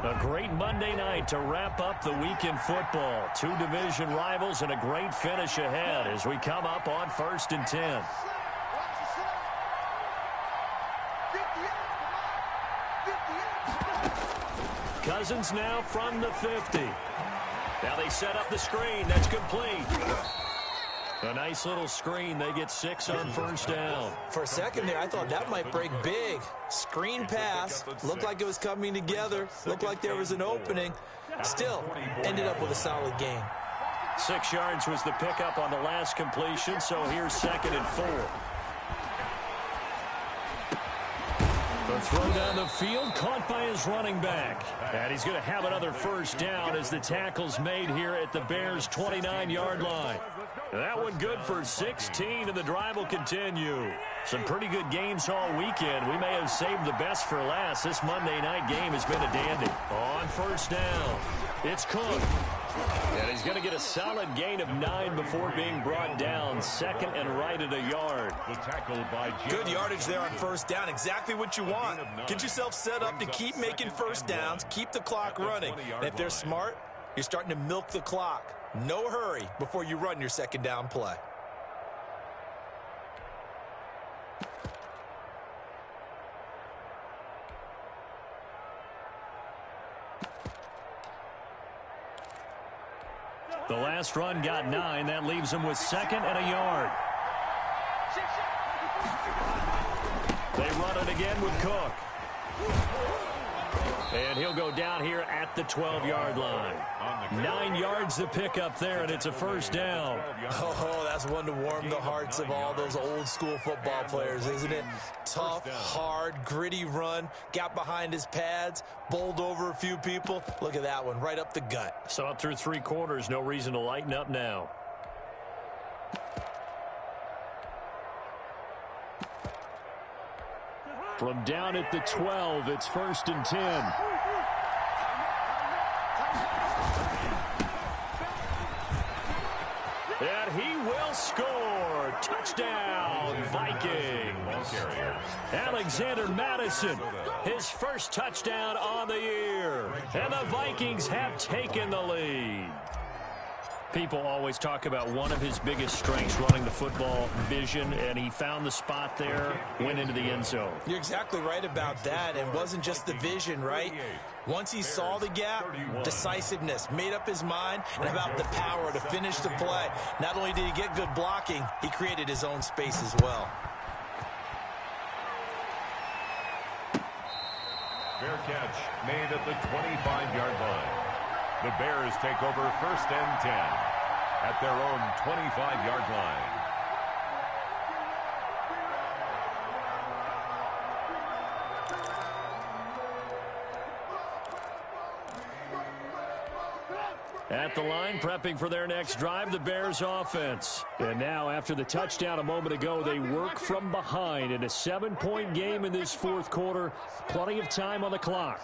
A great Monday night to wrap up the week in football. 2 division rivals and a great finish ahead as we come up on 1st and 10. Cousins now from the 50. Now they set up the screen. That's complete. A nice little screen. They get 6 on 1st down. For a second there, I thought that might break big. Screen pass. Looked like it was coming together. Looked like there was an opening. Still, ended up with a solid gain. 6 yards was the pickup on the last completion, so here's 2nd and 4. The throw down the field, caught by his running back. And he's going to have another 1st down as the tackle's made here at the Bears' 29-yard line. That one good for 16, and the drive will continue. Some pretty good games all weekend. We may have saved the best for last. This Monday night game has been a dandy. On 1st down, it's Cook. And he's going to get a solid gain of 9 before being brought down. 2nd and right at a yard. Good yardage there on 1st down. Exactly what you want. Get yourself set up to keep making 1st downs. Keep the clock running. And if they're smart, you're starting to milk the clock. No hurry before you run your 2nd down play. The last run got 9. That leaves him with 2nd and a yard. They run it again with Cook. And he'll go down here at the 12-yard line. 9 yards to pick up there, and it's a 1st down. Oh, that's one to warm the hearts of all those old-school football players, isn't it? Tough, hard, gritty run. Got behind his pads, bowled over a few people. Look at that one, right up the gut. So up through 3 quarters, no reason to lighten up now. From down at the 12, it's 1st and 10. And he will score. Touchdown, Vikings. Alexander Madison, his 1st touchdown on the year. And the Vikings have taken the lead. People always talk about one of his biggest strengths, running the football, vision, and he found the spot there, went into the end zone. You're exactly right about that. It wasn't just the vision, right? Once he saw the gap, decisiveness, made up his mind, and about the power to finish the play. Not only did he get good blocking, he created his own space as well. Fair catch made at the 25-yard line. The Bears take over first and 10 at their own 25-yard line. At the line, prepping for their next drive, the Bears offense. And now, after the touchdown a moment ago, they work from behind in a 7-point game in this fourth quarter. Plenty of time on the clock.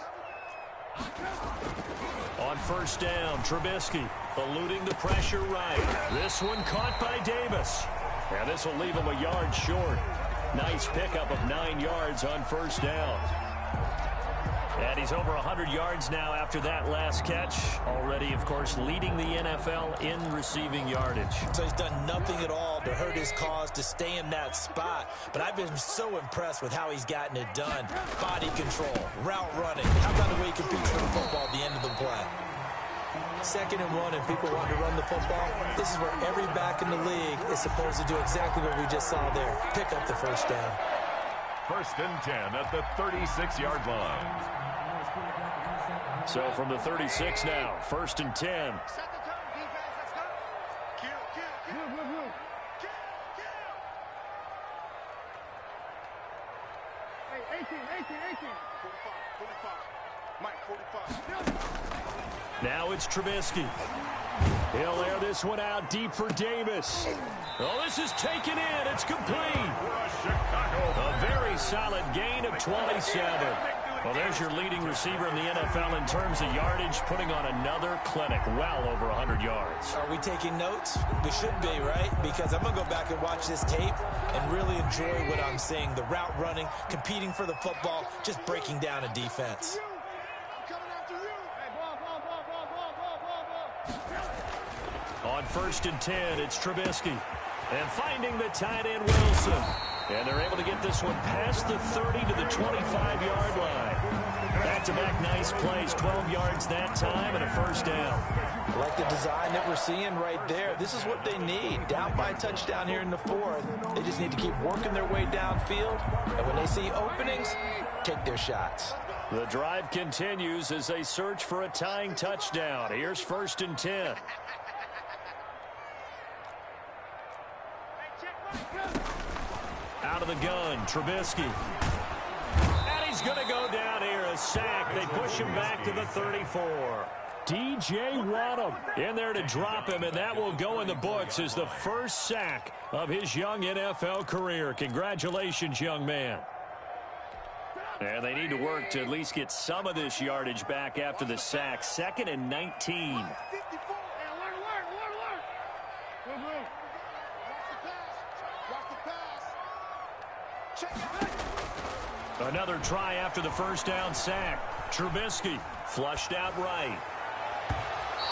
On first down, Trubisky eluding the pressure right. This one caught by Davis. And this will leave him a yard short. Nice pickup of 9 yards on first down. And he's over 100 yards now after that last catch. Already, of course, leading the NFL in receiving yardage. So he's done nothing at all to hurt his cause to stay in that spot. But I've been so impressed with how he's gotten it done. Body control, route running. How about the way he competes for the football at the end of the play? 2nd and 1, and people want to run the football. This is where every back in the league is supposed to do exactly what we just saw there. Pick up the first down. First and 10 at the 36-yard line. So from the 36 now, first and 10. Set the tone, defense. Let's go. Kill. Kill. Hey, 18. 45. Mike, 45. Now it's Trubisky. He'll air this one out deep for Davis. Oh, this is taken in. It's complete. A very solid gain of 27. Well, there's your leading receiver in the NFL in terms of yardage, putting on another clinic, well over 100 yards. Are we taking notes? We should be, right? Because I'm going to go back and watch this tape and really enjoy what I'm seeing. The route running, competing for the football, just breaking down a defense. On first and 10, it's Trubisky. And finding the tight end, Wilson. And they're able to get this one past the 30 to the 25-yard line. Back-to-back nice plays, 12 yards that time and a first down. I like the design that we're seeing right there. This is what they need. Down by a touchdown here in the fourth. They just need to keep working their way downfield. And when they see openings, take their shots. The drive continues as they search for a tying touchdown. Here's first and 10. Out of the gun, Trubisky. And he's going to go down here, a sack. They push him back to the 34. DJ Waddle in there to drop him, and that will go in the books as the first sack of his young NFL career. Congratulations, young man. And they need to work to at least get some of this yardage back after the sack. 2nd and 19. Another try after the first down sack. Trubisky flushed out right.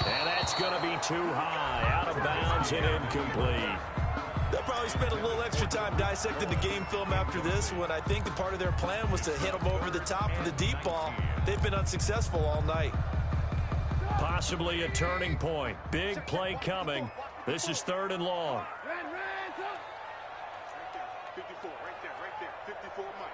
And that's going to be too high. Out of bounds and incomplete. They'll probably spend a little extra time dissecting the game film after this one. I think the part of their plan was to hit them over the top of the deep ball. They've been unsuccessful all night. Possibly a turning point. Big play coming. This is 3rd and long. 54, right there. 54, Mike.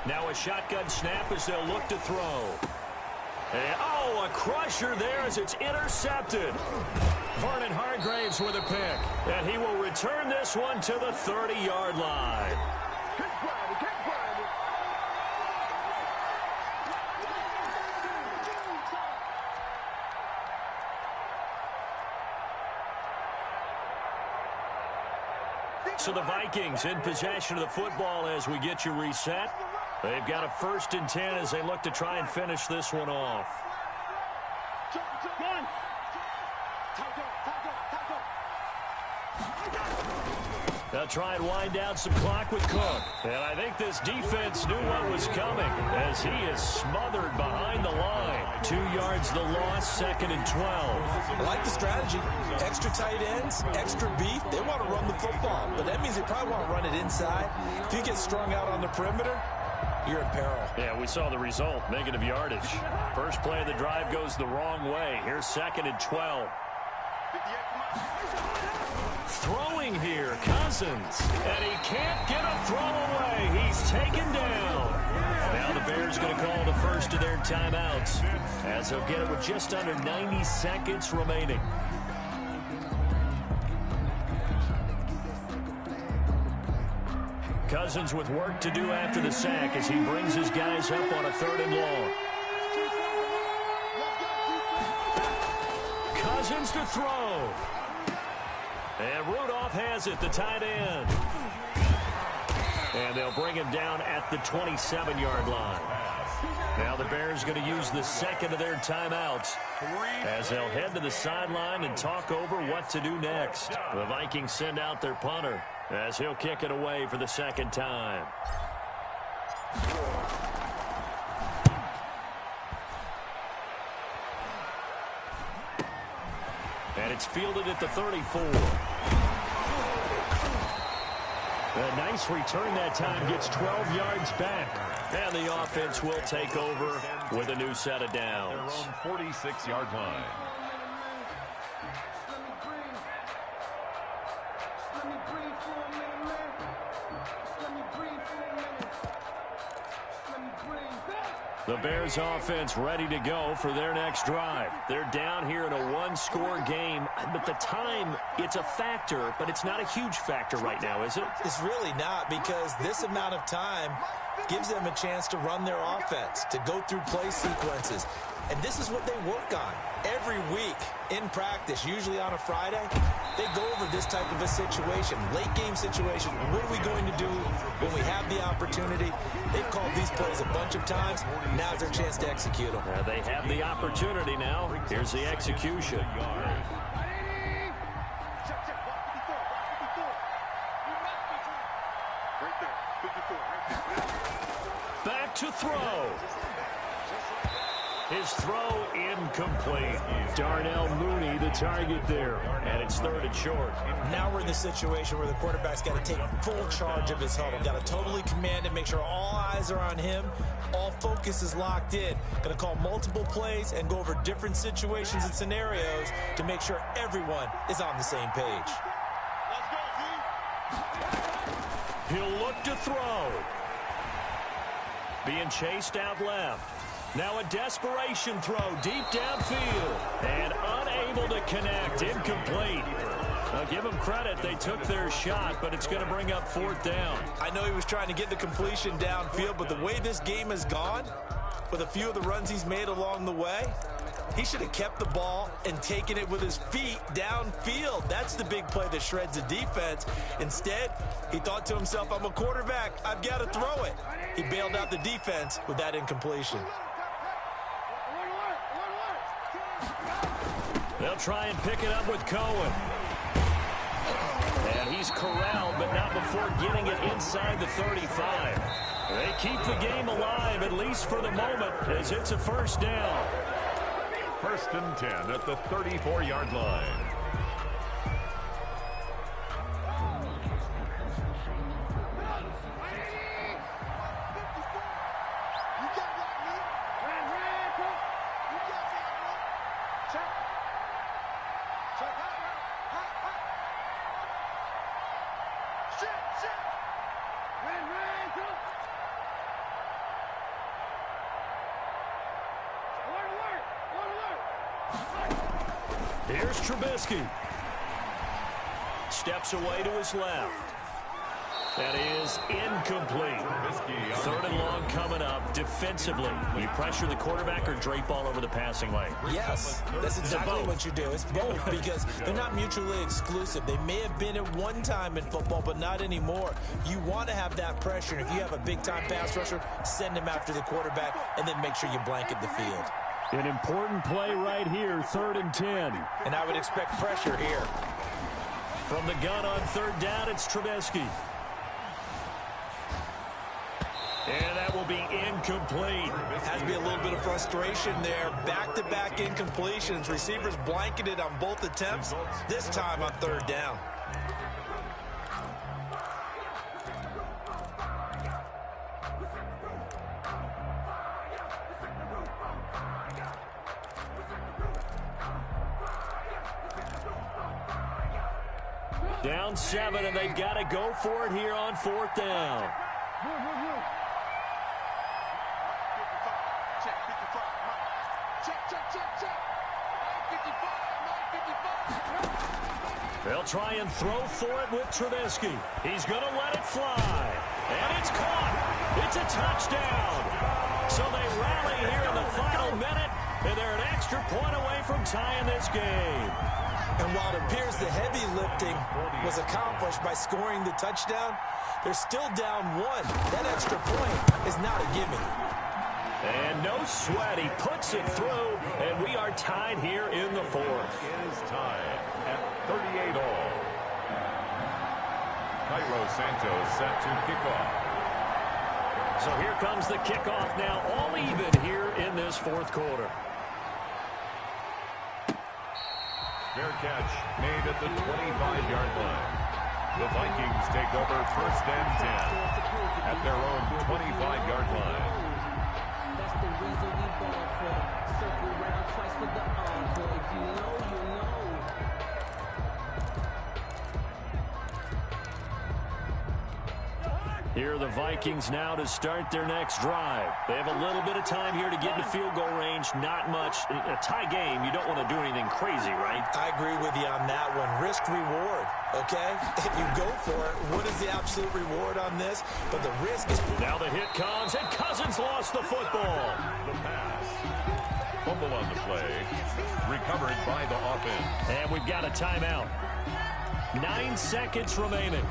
Now a shotgun snap as they'll look to throw. And, oh, a crusher there as it's intercepted. Vernon Hargreaves with a pick. And he will return this one to the 30-yard line. So the Vikings in possession of the football as we get you reset. They've got a 1st and 10 as they look to try and finish this one off. They'll try and wind down some clock with Cook. And I think this defense knew what was coming as he is smothered behind the line. 2 yards the loss, 2nd and 12. I like the strategy. Extra tight ends, extra beef. They want to run the football, but that means they probably want to run it inside. If you get strung out on the perimeter, you're in peril. Yeah, we saw the result, negative yardage. First play of the drive goes the wrong way. Here's 2nd and 12. Throwing here, Cousins. And he can't get a throw away. He's taken down. Now the Bears going to call the first of their timeouts as they'll get it with just under 90 seconds remaining. Cousins with work to do after the sack as he brings his guys up on a 3rd and long. Cousins to throw. And Rudolph has it, the tight end. And they'll bring him down at the 27-yard line. Now the Bears going to use the 2nd of their timeouts as they'll head to the sideline and talk over what to do next. The Vikings send out their punter as he'll kick it away for the 2nd time. And it's fielded at the 34. A nice return that time, gets 12 yards back. And the offense will take over with a new set of downs. Their own 46-yard line. The Bears offense ready to go for their next drive. They're down here in a one-score game, but the time, it's a factor, but it's not a huge factor right now, is it? It's really not, because this amount of time gives them a chance to run their offense, to go through play sequences. And this is what they work on every week in practice, usually on a Friday. They go over this type of a situation, late game situation. What are we going to do when we have the opportunity? They've called these plays a bunch of times. Now's their chance to execute them. They have the opportunity now. Here's the execution. Back to throw. His throw incomplete. Darnell Mooney, the target there. And it's 3rd and short. Now we're in the situation where the quarterback's got to take full charge of his huddle. Got to totally command it, make sure all eyes are on him. All focus is locked in. Going to call multiple plays and go over different situations and scenarios to make sure everyone is on the same page. He'll look to throw. Being chased out left. Now a desperation throw deep downfield. And unable to connect. Incomplete. Now give them credit. They took their shot, but it's going to bring up 4th down. I know he was trying to get the completion downfield, but the way this game has gone, with a few of the runs he's made along the way, he should have kept the ball and taken it with his feet downfield. That's the big play that shreds the defense. Instead, he thought to himself, I'm a quarterback. I've got to throw it. He bailed out the defense with that incompletion. They'll try and pick it up with Cohen. And he's corralled, but not before getting it inside the 35. They keep the game alive, at least for the moment, as it's a 1st down. 1st and 10 at the 34-yard line. Here's Trubisky. Steps away to his left. That is incomplete. 3rd and long coming up defensively. You pressure the quarterback or drape all over the passing lane? Yes, that's exactly what you do. It's both, because they're not mutually exclusive. They may have been at one time in football, but not anymore. You want to have that pressure. And if you have a big-time pass rusher, send him after the quarterback, and then make sure you blanket the field. An important play right here, 3rd and 10. And I would expect pressure here. From the gun on third down, it's Trubisky. And that will be incomplete. Has to be a little bit of frustration there. Back-to-back incompletions. Receivers blanketed on both attempts, this time on third down. Down 7, and they've got to go for it here on fourth down. They'll try and throw for it with Trubisky. He's going to let it fly. And it's caught. It's a touchdown. So they rally here in the final minute, and they're an extra point away from tying this game. And while it appears the heavy lifting was accomplished by scoring the touchdown, they're still down 1. That extra point is not a gimme. And no sweat. He puts it through, and we are tied here in the fourth. It is tied at 38 all. Cairo Santos set to kick off. So here comes the kickoff now, all even here in this fourth quarter. Fair catch made at the 25-yard line. The Vikings take over first and 10 at their own 25-yard line. That's the reason we ball for. Circle round twice for the encore. If you know, you know. Here are the Vikings now to start their next drive. They have a little bit of time here to get into field goal range. Not much. A tie game, you don't want to do anything crazy, right? I agree with you on that one. Risk reward, okay? If you go for it, what is the absolute reward on this? But the risk is... Now the hit comes, and Cousins lost the football. The pass. Fumble on the play. Recovered by the offense. And we've got a timeout. 9 seconds remaining.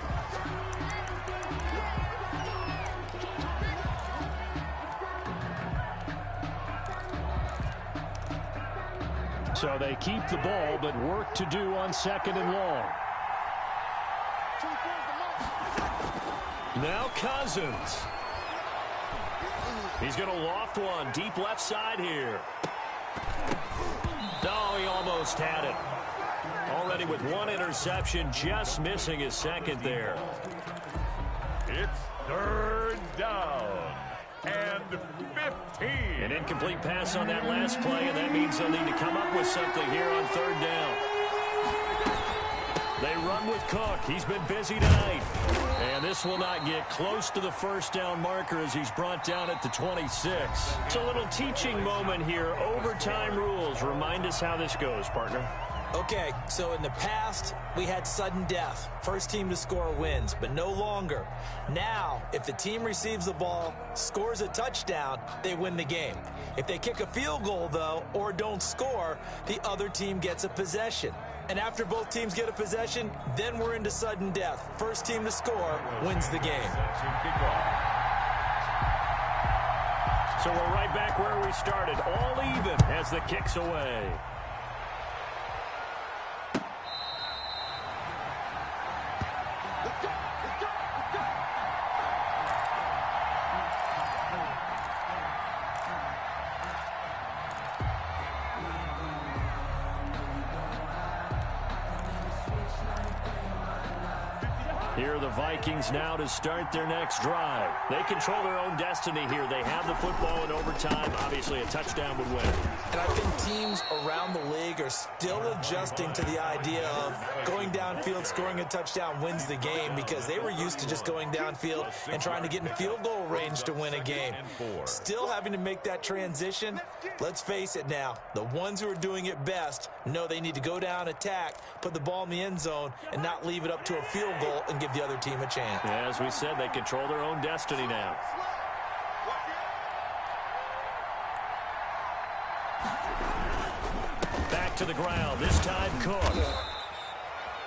So they keep the ball, but work to do on second and long. Now Cousins. He's going to loft one deep left side here. Oh, he almost had it. Already with 1 interception, just missing his second there. It's third down and 15. An incomplete pass on that last play, and that means they'll need to come up with something here on third down. They run with Cook. He's been busy tonight. And this will not get close to the first down marker as he's brought down at the 26. It's a little teaching moment here. Overtime rules. Remind us how this goes, partner. Okay, so in the past, we had sudden death. First team to score wins, but no longer. Now, if the team receives the ball, scores a touchdown, they win the game. If they kick a field goal, though, or don't score, the other team gets a possession. And after both teams get a possession, then we're into sudden death. First team to score wins the game. So we're right back where we started, all even as the kick's away. Here are the Vikings now to start their next drive. They control their own destiny here. They have the football in overtime. Obviously, a touchdown would win. And I think teams around the league are still adjusting to the idea of going downfield, scoring a touchdown wins the game, because they were used to just going downfield and trying to get in field goal range to win a game. Still having to make that transition. Let's face it now, the ones who are doing it best know they need to go down, attack, put the ball in the end zone, and not leave it up to a field goal and give the other team a chance. Yeah, as we said, they control their own destiny now. Back to the ground, this time Cook.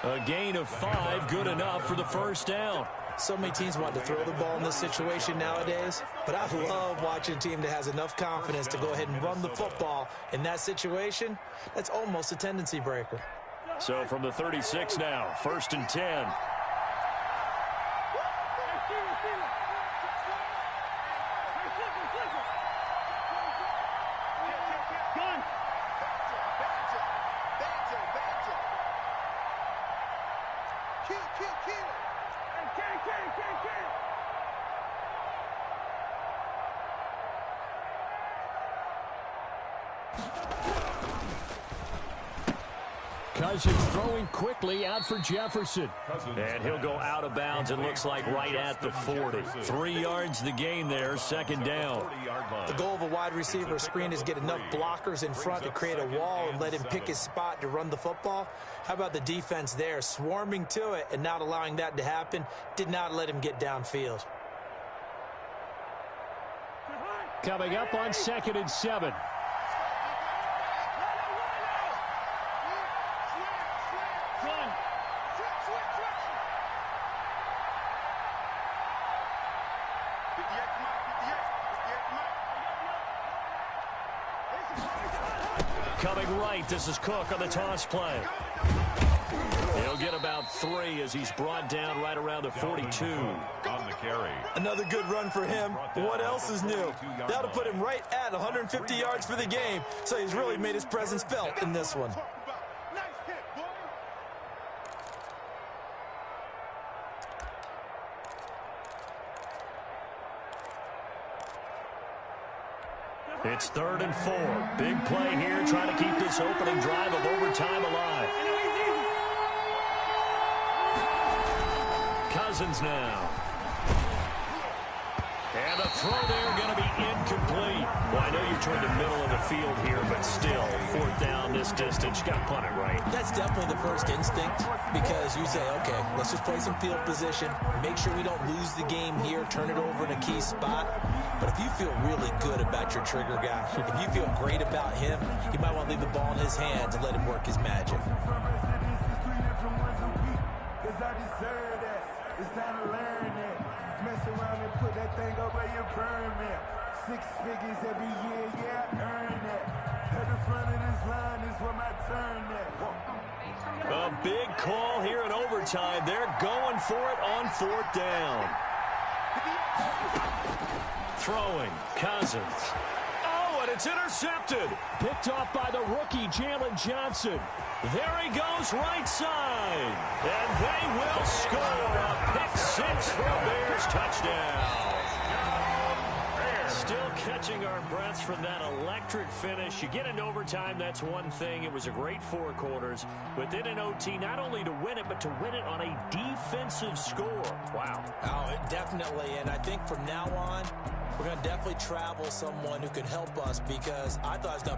A gain of 5, good enough for the first down. So many teams want to throw the ball in this situation nowadays, but I love watching a team that has enough confidence to go ahead and run the football in that situation. That's almost a tendency breaker. So from the 36 now, 1st and 10. Cousins throwing quickly out for Jefferson. And he'll go out of bounds, it looks like right at the 40. 3 yards the gain there, 2nd down. The goal of a wide receiver screen is get enough blockers in front to create a wall and let him pick his spot to run the football. How about the defense there, swarming to it and not allowing that to happen? Did not let him get downfield. Coming up on 2nd and 7. Coming right, this is Cook on the toss play. He'll get about 3 as he's brought down right around the 42. On the carry. Another good run for him. What else is new? That'll put him right at 150 yards for the game, so he's really made his presence felt in this one. It's 3rd and 4. Big play here, trying to keep this opening drive of overtime alive. Cousins now. And the throw there going to be incomplete. Well, I know you're toward the middle of the field here, but still, 4th down this distance. You got to punt it right. That's definitely the first instinct, because you say, okay, let's just play some field position, make sure we don't lose the game here, turn it over in a key spot. But if you feel really good about your trigger guy, if you feel great about him, you might want to leave the ball in his hands and let him work his magic. It's time to learn that. Mess around and put that thing over your permit. 6 figures every year, yeah, I earn that. At the front of this line is where my turn at. A big call here in overtime. They're going for it on 4th down. Throwing, Cousins. Oh, and it's intercepted. Picked off by the rookie, Jalen Johnson. There he goes, right side. And they will score a pick-6 for a Bears touchdown. Still catching our breaths from that electric finish. You get into overtime, that's one thing. It was a great 4 quarters. But then in OT, not only to win it, but to win it on a defensive score. Wow. Oh, definitely. And I think from now on, we're going to definitely travel someone who can help us, because I thought it was going to